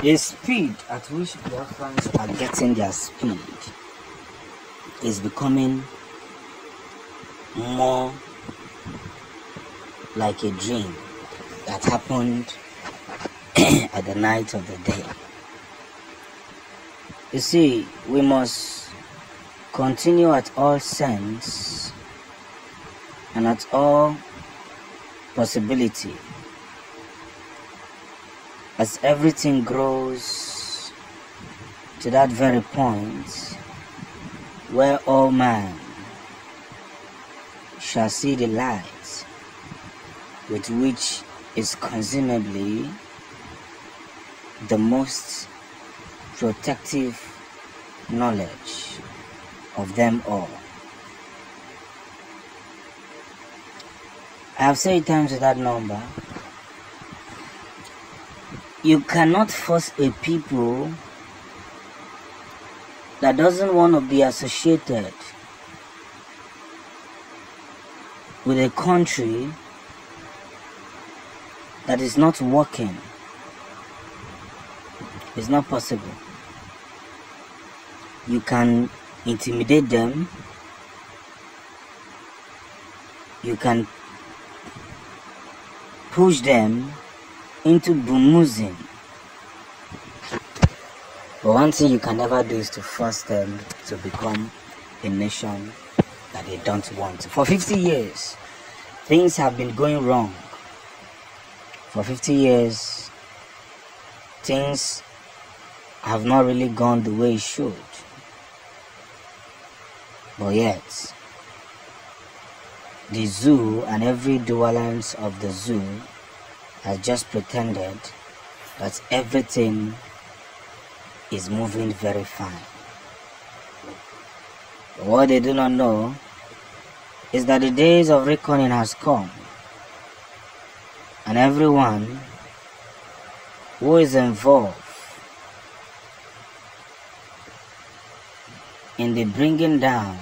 The speed at which Biafrans are getting their speed is becoming more like a dream that happened at the night of the day. You see, we must continue at all sense and at all possibility as everything grows to that very point where all man shall see the light with which is consumably the most protective knowledge of them all. I have said times without number, you cannot force a people that doesn't want to be associated with a country that is not working. It's not possible. You can intimidate them. You can push them into bemusing. But one thing you can never do is to force them to become a nation that they don't want. For 50 years, things have been going wrong. For 50 years, things have not really gone the way it should. But yet, the zoo and every dwellers of the zoo has just pretended that everything is moving very fine. But what they do not know is that the days of reckoning has come, and everyone who is involved in the bringing down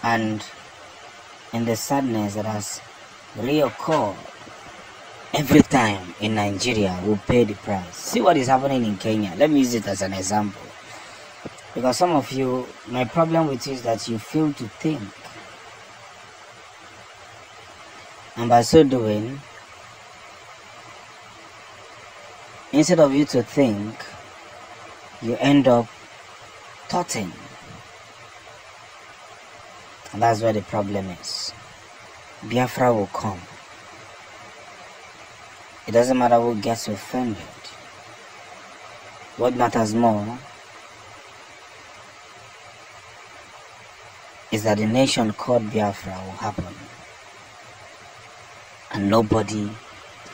and in the sadness that has reoccurred every time in Nigeria will pay the price. See what is happening in Kenya. Let me use it as an example. Because some of you, my problem with you is that you fail to think. And by so doing, instead of you to think, you end up thoughting. And that's where the problem is. Biafra will come. It doesn't matter who gets offended. What matters more is that the nation called Biafra will happen. And nobody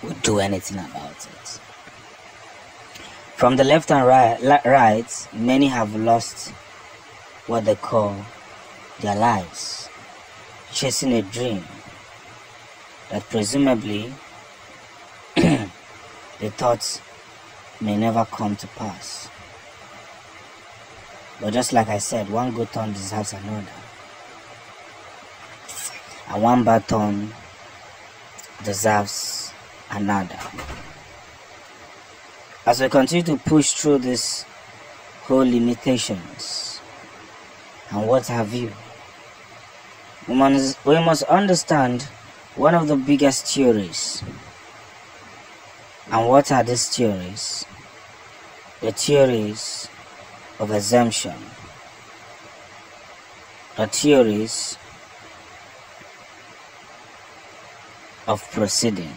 will do anything about it. From the left and right, many have lost what they call their lives, chasing a dream that presumably they thought may never come to pass. But just like I said, one good turn deserves another, and one bad turn deserves another. As we continue to push through these whole limitations and what have you, we must understand one of the biggest theories. And what are these theories? The theories of exemption, the theories of proceeding,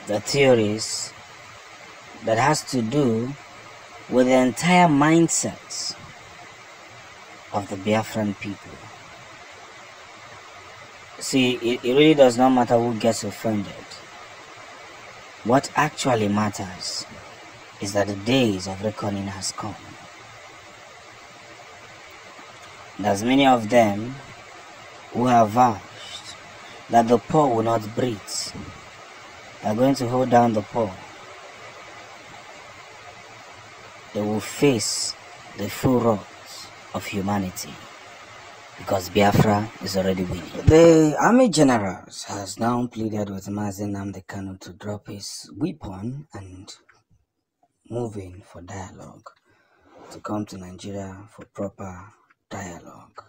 the theories that has to do with the entire mindset of the Biafran people. See, it really does not matter who gets offended. What actually matters is that the days of reckoning has come. There's many of them who have vowed that the poor will not breathe. They are going to hold down the poor. They will face the full wrath of humanity. because Biafra is already winning. The army generals has now pleaded with Mazi Nnamdi Kanu to drop his weapon and move in for dialogue, to come to Nigeria for proper dialogue.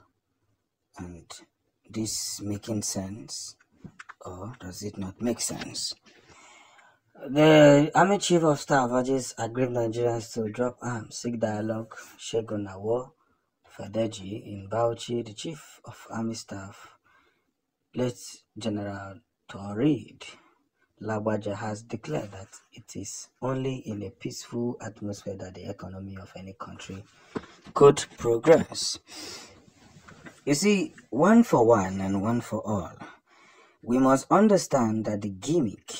And this making sense, or does it not make sense? The Army Chief of Staff urges aggrieved Nigerians to drop arms, seek dialogue. Shegun Awo Fadeji in Bauchi, the Chief of Army Staff, late General Tourid Lagbaja, has declared that it is only in a peaceful atmosphere that the economy of any country could progress. You see, one for one and one for all, we must understand that the gimmick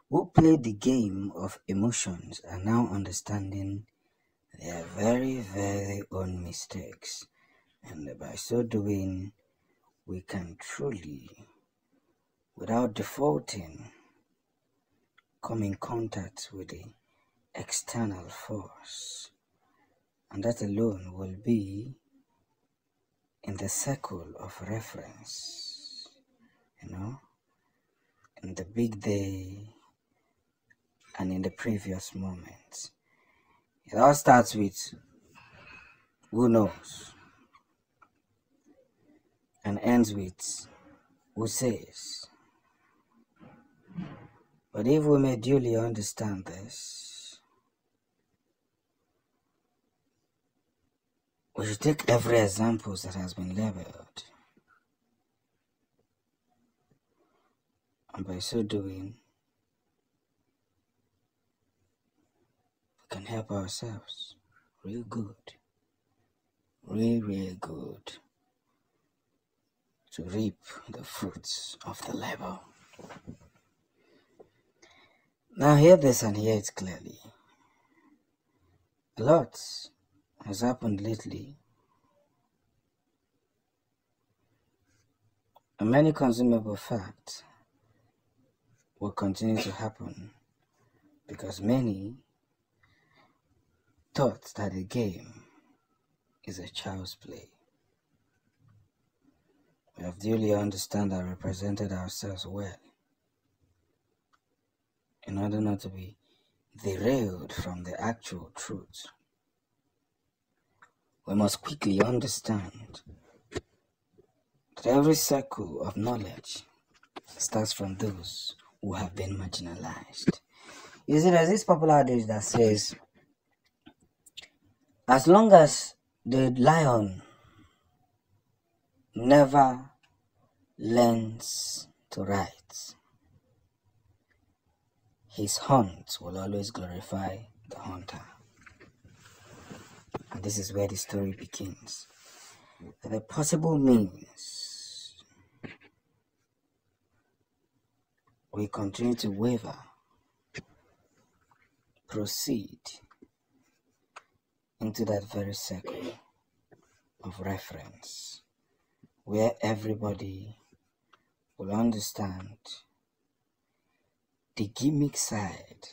who played the game of emotions are now understanding their very, very own mistakes. And by so doing, we can truly, without defaulting, come in contact with the external force. And that alone will be in the circle of reference, in the big day and in the previous moments. It all starts with who knows and ends with who says. But if we may duly understand this, we should take every example that has been labeled, and by so doing, we can help ourselves real good, real good, to reap the fruits of the labor. Now hear this and hear it clearly. A lot has happened lately, and many consumable facts will continue to happen because many thought that the game is a child's play. We have duly understood and represented ourselves well in order not to be derailed from the actual truth. We must quickly understand that every circle of knowledge starts from those who have been marginalized. You see, there's this popular adage that says, as long as the lion never learns to write, his hunt will always glorify the hunter. And this is where the story begins. The possible means we continue to waver, proceed into that very circle of reference where everybody will understand the gimmick side